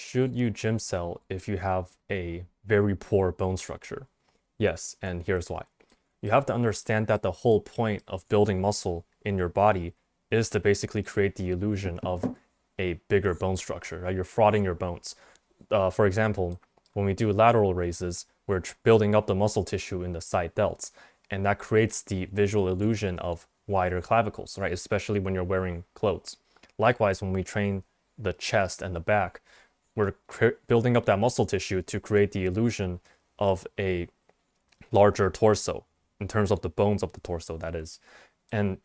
Should you gymcel if you have a very poor bone structure? Yes, and here's why. You have to understand that the whole point of building muscle in your body is to basically create the illusion of a bigger bone structure, right? You're frauding your bones. For example, when we do lateral raises, we're building up the muscle tissue in the side delts, and that creates the visual illusion of wider clavicles, right? Especially when you're wearing clothes. Likewise, when we train the chest and the back, we're building up that muscle tissue to create the illusion of a larger torso in terms of the bones of the torso, that is. And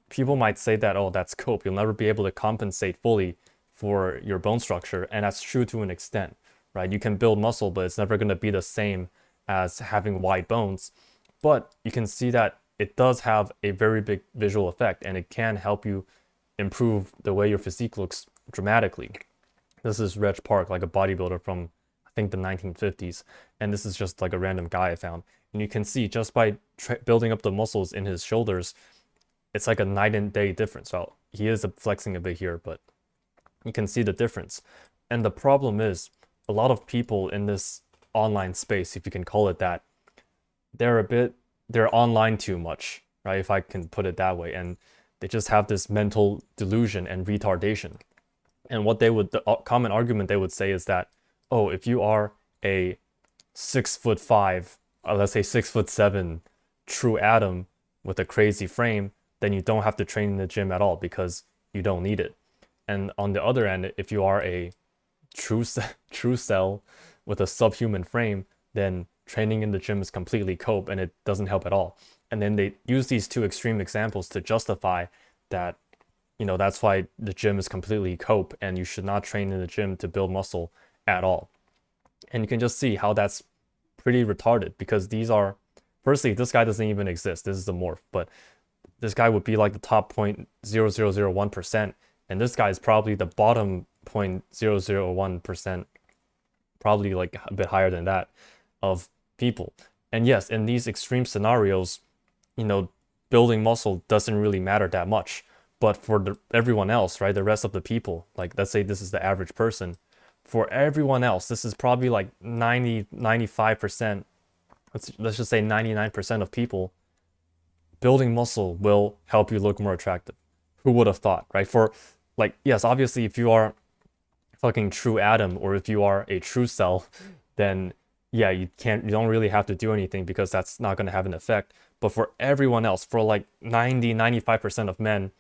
people might say that, oh, that's cope. You'll never be able to compensate fully for your bone structure. And that's true to an extent, right? You can build muscle, but it's never going to be the same as having wide bones. But you can see that it does have a very big visual effect, and it can help you improve the way your physique looks dramatically. This is Reg Park, like a bodybuilder from, I think, the 1950s. And this is just like a random guy I found. And you can see just by building up the muscles in his shoulders, it's like a night and day difference. Well, he is flexing a bit here, but you can see the difference. And the problem is, a lot of people in this online space, if you can call it that, they're online too much, right? If I can put it that way. And they just have this mental delusion and retardation. And what the common argument they would say is that, oh, if you are a 6'5", or let's say 6'7" true atom with a crazy frame, then you don't have to train in the gym at all because you don't need it. And on the other end, if you are a true cell with a subhuman frame, then training in the gym is completely cope and it doesn't help at all. And then they use these two extreme examples to justify that, that's why the gym is completely cope and you should not train in the gym to build muscle at all. And you can just see how that's pretty retarded, because firstly, this guy doesn't even exist. This is a morph, but this guy would be like the top 0.0001%, and this guy is probably the bottom 0.001%, probably like a bit higher than that, of people. And yes, in these extreme scenarios, building muscle doesn't really matter that much. But for everyone else, right, the rest of the people, like let's say this is the average person, for everyone else, this is probably like 95%, let's just say 99% of people, building muscle will help you look more attractive. Who would have thought, right? For like, yes, obviously if you are fucking true atom, or if you are a true cell, then yeah, you don't really have to do anything because that's not going to have an effect. But for everyone else, for like 95% of men,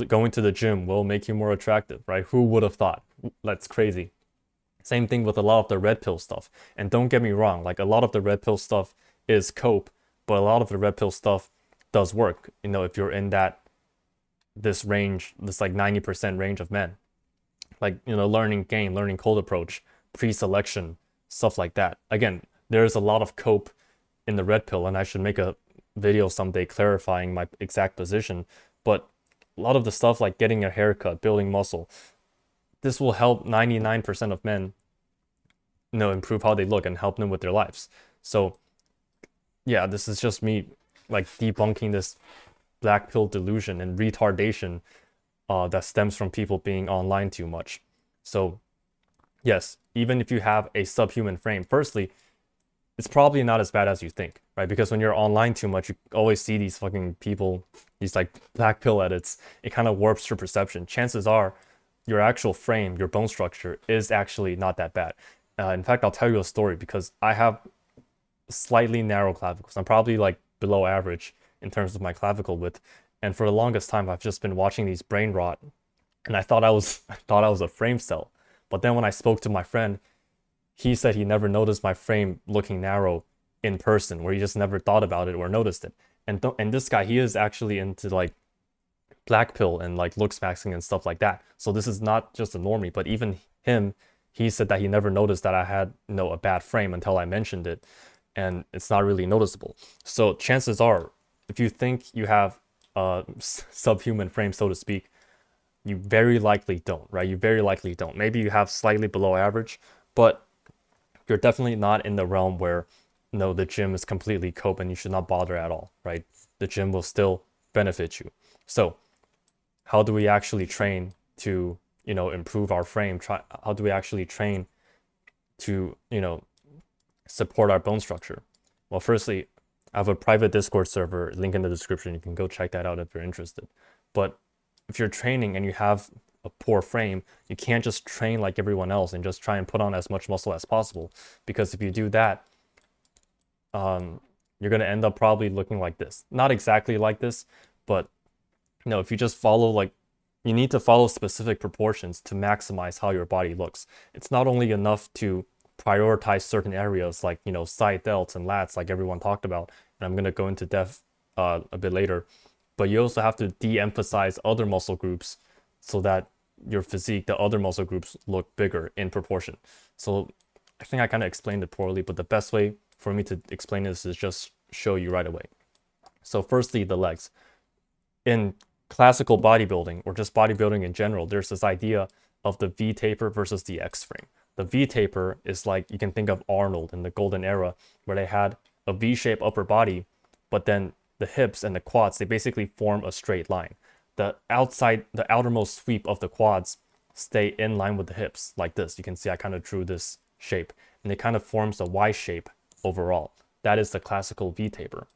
going to the gym will make you more attractive, right? Who would have thought? That's crazy. Same thing with a lot of the red pill stuff. And don't get me wrong, like a lot of the red pill stuff is cope, but a lot of the red pill stuff does work, if you're in this range, this like 90% range of men. Like, learning game, learning cold approach, pre-selection, stuff like that. Again, there's a lot of cope in the red pill, and I should make a video someday clarifying my exact position. But a lot of the stuff like getting a haircut, building muscle, this will help 99% of men, improve how they look and help them with their lives. So yeah, this is just me like debunking this black pill delusion and retardation that stems from people being online too much. So yes, even if you have a subhuman frame, firstly, it's probably not as bad as you think, right? Because when you're online too much, you always see these fucking people, these like black pill edits. It kind of warps your perception. Chances are your actual frame, your bone structure is actually not that bad. In fact, I'll tell you a story, because I have slightly narrow clavicles. I'm probably like below average in terms of my clavicle width. And for the longest time, I've just been watching these brain rot, and I thought I was a frame cell. But then when I spoke to my friend, he said he never noticed my frame looking narrow in person, where he just never thought about it or noticed it. And this guy, he is actually into like black pill and like looks maxing and stuff like that. So this is not just a normie, but even him, he said that he never noticed that I had, a bad frame until I mentioned it, and it's not really noticeable. So chances are, if you think you have a subhuman frame, so to speak, you very likely don't, right? You very likely don't. Maybe you have slightly below average, but you're definitely not in the realm where, the gym is completely cope and you should not bother at all, right? The gym will still benefit you. So how do we actually train to, improve our frame? How do we actually train to, support our bone structure? Well, firstly, I have a private Discord server, link in the description. You can go check that out if you're interested. But if you're training and you have a poor frame, you can't just train like everyone else and just try and put on as much muscle as possible. Because if you do that, you're going to end up probably looking like this. Not exactly like this, but if you just follow you need to follow specific proportions to maximize how your body looks. It's not only enough to prioritize certain areas like, side delts and lats like everyone talked about, and I'm going to go into depth a bit later, but you also have to de-emphasize other muscle groups so that your physique, the other muscle groups, look bigger in proportion. So I think I kind of explained it poorly, but the best way for me to explain this is just show you right away. So firstly, the legs. In classical bodybuilding, or just bodybuilding in general, there's this idea of the V taper versus the X frame. The V taper is like, you can think of Arnold in the golden era, where they had a V-shaped upper body, but then the hips and the quads, they basically form a straight line. The outermost sweep of the quads stay in line with the hips like this. You can see I kind of drew this shape, and it kind of forms a Y shape overall. That is the classical V taper.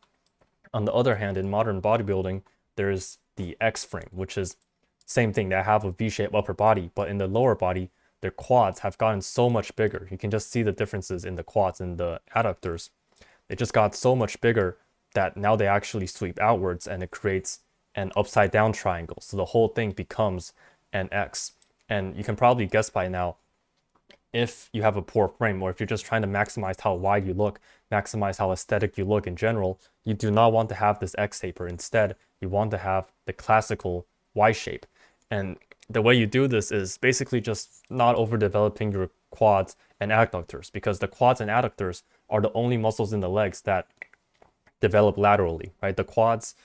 On the other hand, in modern bodybuilding, there's the X frame, which is same thing. They have a V-shaped upper body, but in the lower body, their quads have gotten so much bigger. You can just see the differences in the quads and the adductors. They just got so much bigger that now they actually sweep outwards, and it creates an upside down triangle. So the whole thing becomes an X. And you can probably guess by now, if you have a poor frame, or if you're just trying to maximize how wide you look, maximize how aesthetic you look in general, you do not want to have this X taper. Instead, you want to have the classical Y shape. And the way you do this is basically just not overdeveloping your quads and adductors, because the quads and adductors are the only muscles in the legs that develop laterally, right? The quads,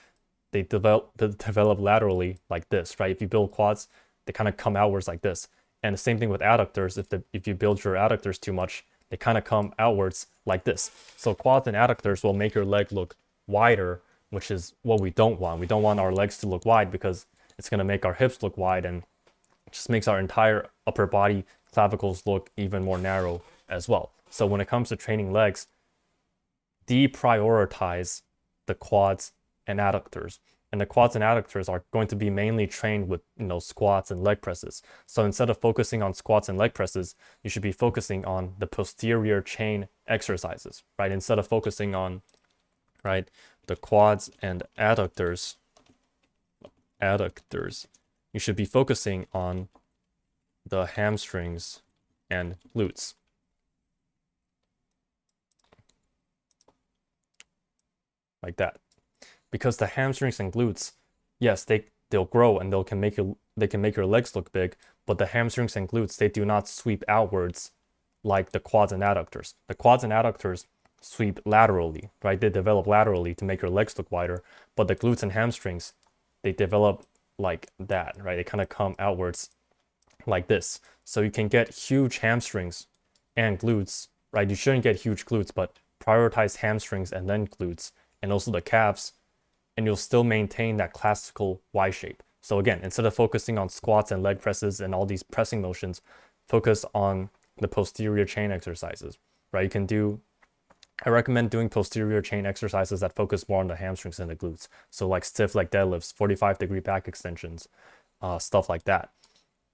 they develop laterally like this, right? If you build quads, they kind of come outwards like this. And the same thing with adductors. If you build your adductors too much, they kind of come outwards like this. So quads and adductors will make your leg look wider, which is what we don't want. We don't want our legs to look wide, because it's going to make our hips look wide, and it just makes our entire upper body clavicles look even more narrow as well. So when it comes to training legs, deprioritize the quads and adductors. And the quads and adductors are going to be mainly trained with, squats and leg presses. So instead of focusing on squats and leg presses, you should be focusing on the posterior chain exercises, right? Instead of focusing on, right, the quads and adductors, you should be focusing on the hamstrings and glutes. Like that. Because the hamstrings and glutes, yes, they'll grow and they can make your legs look big, but the hamstrings and glutes, they do not sweep outwards like the quads and adductors. The quads and adductors sweep laterally, right? They develop laterally to make your legs look wider, but the glutes and hamstrings, they develop like that, right? They kind of come outwards like this. So you can get huge hamstrings and glutes, right? You shouldn't get huge glutes, but prioritize hamstrings and then glutes, and also the calves, and you'll still maintain that classical Y shape. So again, instead of focusing on squats and leg presses and all these pressing motions, focus on the posterior chain exercises, right? I recommend doing posterior chain exercises that focus more on the hamstrings and the glutes. So like stiff leg deadlifts, 45-degree back extensions, stuff like that.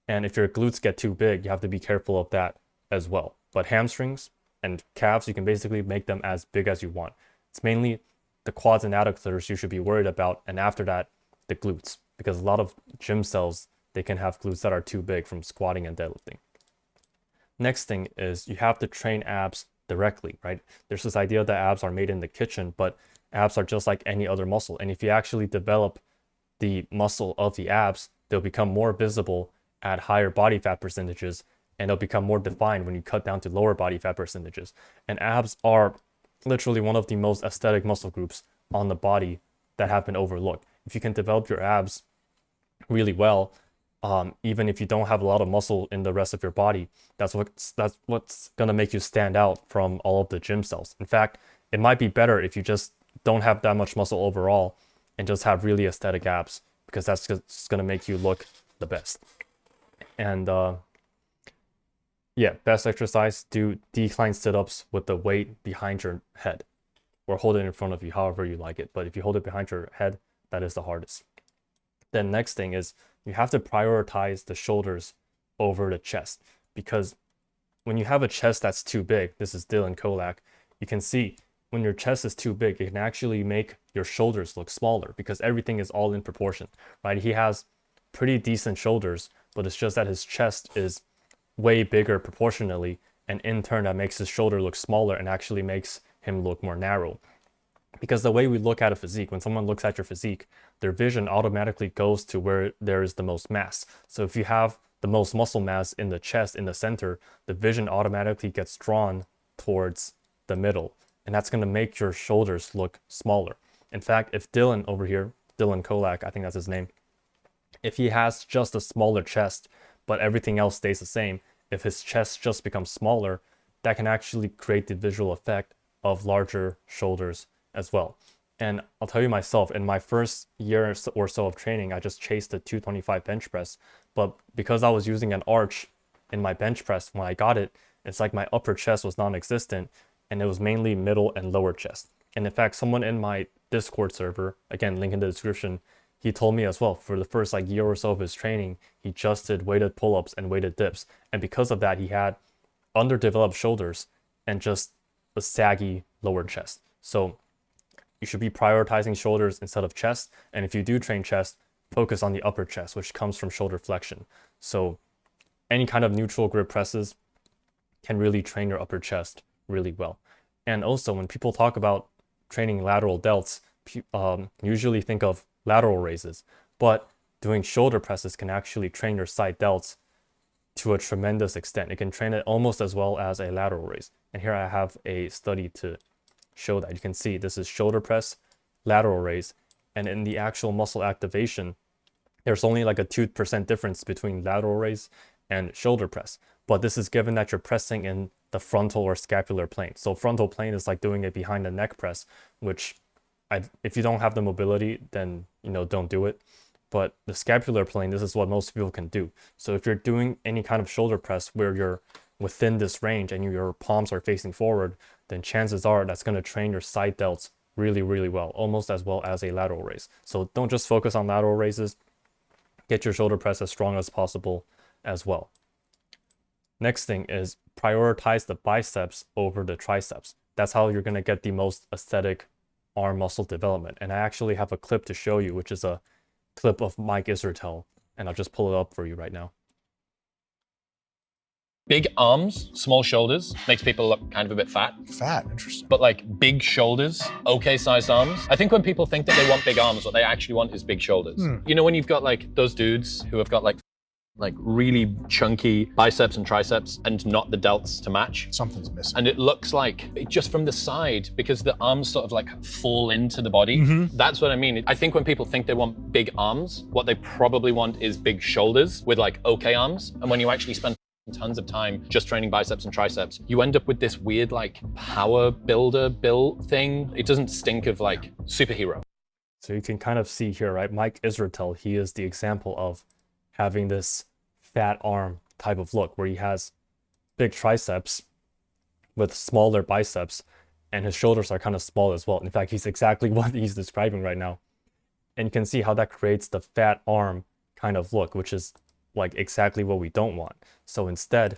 And if your glutes get too big, you have to be careful of that as well. But hamstrings and calves, you can basically make them as big as you want. It's mainly the quads and adductors you should be worried about, and after that, the glutes, because a lot of gymcels, they can have glutes that are too big from squatting and deadlifting. Next thing is you have to train abs directly, right? There's this idea that abs are made in the kitchen, but abs are just like any other muscle. And if you actually develop the muscle of the abs, they'll become more visible at higher body fat percentages, and they'll become more defined when you cut down to lower body fat percentages. And abs are literally one of the most aesthetic muscle groups on the body that have been overlooked. If you can develop your abs really well, even if you don't have a lot of muscle in the rest of your body, that's what's gonna make you stand out from all of the gym cells. In fact, it might be better if you just don't have that much muscle overall and just have really aesthetic abs, because that's just gonna make you look the best. And yeah, best exercise, do decline sit-ups with the weight behind your head or hold it in front of you, however you like it. But if you hold it behind your head, that is the hardest. Then next thing is you have to prioritize the shoulders over the chest, because when you have a chest that's too big, this is Dylan Kolak, you can see when your chest is too big, it can actually make your shoulders look smaller because everything is all in proportion, right? He has pretty decent shoulders, but it's just that his chest is way bigger proportionally, and in turn that makes his shoulder look smaller and actually makes him look more narrow. Because the way we look at a physique, when someone looks at your physique, their vision automatically goes to where there is the most mass. So if you have the most muscle mass in the chest, in the center, the vision automatically gets drawn towards the middle, and that's going to make your shoulders look smaller. In fact, if Dylan over here, Dylan Kolak, I think that's his name, if he has just a smaller chest, but everything else stays the same, if his chest just becomes smaller, that can actually create the visual effect of larger shoulders as well. And I'll tell you myself, in my first year or so of training, I just chased the 225 bench press. But because I was using an arch in my bench press, when I got it, it's like my upper chest was non-existent, and it was mainly middle and lower chest. And in fact, someone in my Discord server, again, link in the description, he told me as well, for the first like year or so of his training, he just did weighted pull-ups and weighted dips. And because of that, he had underdeveloped shoulders and just a saggy lower chest. So you should be prioritizing shoulders instead of chest. And if you do train chest, focus on the upper chest, which comes from shoulder flexion. So any kind of neutral grip presses can really train your upper chest really well. And also when people talk about training lateral delts, usually think of lateral raises, but doing shoulder presses can actually train your side delts to a tremendous extent. It can train it almost as well as a lateral raise. And here I have a study to show that. You can see this is shoulder press, lateral raise, and in the actual muscle activation, there's only like a 2% difference between lateral raise and shoulder press. But this is given that you're pressing in the frontal or scapular plane. So frontal plane is like doing it behind the neck press, which if you don't have the mobility, then don't do it. But the scapular plane, this is what most people can do. So if you're doing any kind of shoulder press where you're within this range and your palms are facing forward, then chances are that's going to train your side delts really, really well, almost as well as a lateral raise. So don't just focus on lateral raises. Get your shoulder press as strong as possible as well. Next thing is prioritize the biceps over the triceps. That's how you're going to get the most aesthetic arm muscle development. And I actually have a clip to show you, which is a clip of Mike Israetel, and I'll just pull it up for you right now. Big arms, small shoulders makes people look kind of a bit fat. Fat, interesting. But like big shoulders, okay sized arms. I think when people think that they want big arms, what they actually want is big shoulders. You know, when you've got like those dudes who have got like really chunky biceps and triceps and not the delts to match. Something's missing. And it looks like just from the side, because the arms sort of like fall into the body. That's what I mean. I think when people think they want big arms, what they probably want is big shoulders with like okay arms. And when you actually spend tons of time just training biceps and triceps, you end up with this weird like power builder build thing. It doesn't stink of like superhero. So you can kind of see here, right? Mike Israetel, he is the example of having this fat arm type of look where he has big triceps with smaller biceps, and his shoulders are kind of small as well. In fact, he's exactly what he's describing right now. And you can see how that creates the fat arm kind of look, which is like exactly what we don't want. So instead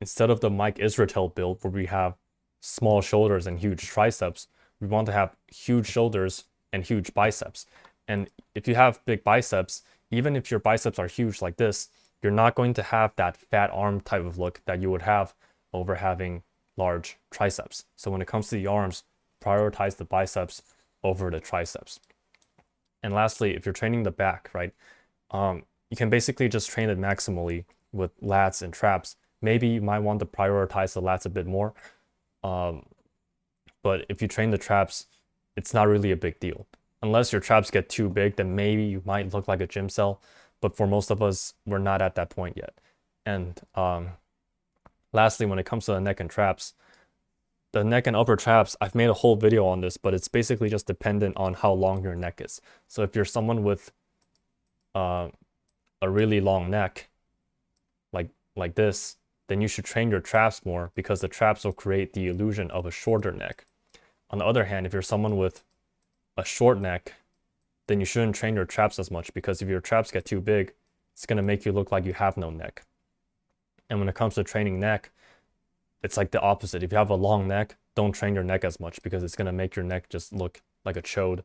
of the Mike Israetel build where we have small shoulders and huge triceps, we want to have huge shoulders and huge biceps. And if you have big biceps, even if your biceps are huge like this, you're not going to have that fat arm type of look that you would have over having large triceps. So when it comes to the arms, prioritize the biceps over the triceps. And lastly, if you're training the back, right, you can basically just train it maximally with lats and traps. Maybe you might want to prioritize the lats a bit more. But if you train the traps, it's not really a big deal. Unless your traps get too big, then maybe you might look like a gymcel. But for most of us, we're not at that point yet. And lastly, when it comes to the neck and traps, the neck and upper traps, I've made a whole video on this, but it's basically just dependent on how long your neck is. So if you're someone with a really long neck, like this, then you should train your traps more, because the traps will create the illusion of a shorter neck. On the other hand, if you're someone with a short neck, then you shouldn't train your traps as much, because if your traps get too big, it's going to make you look like you have no neck. And when it comes to training neck, it's like the opposite. If you have a long neck, don't train your neck as much, because it's going to make your neck just look like a chode.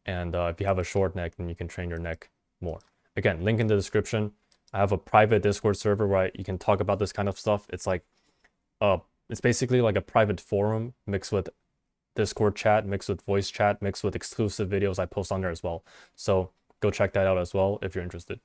And if you have a short neck, then you can train your neck more. Again, link in the description. I have a private Discord server where you can talk about this kind of stuff. It's like, it's basically like a private forum mixed with Discord chat, mixed with voice chat, mixed with exclusive videos I post on there as well. So go check that out as well if you're interested.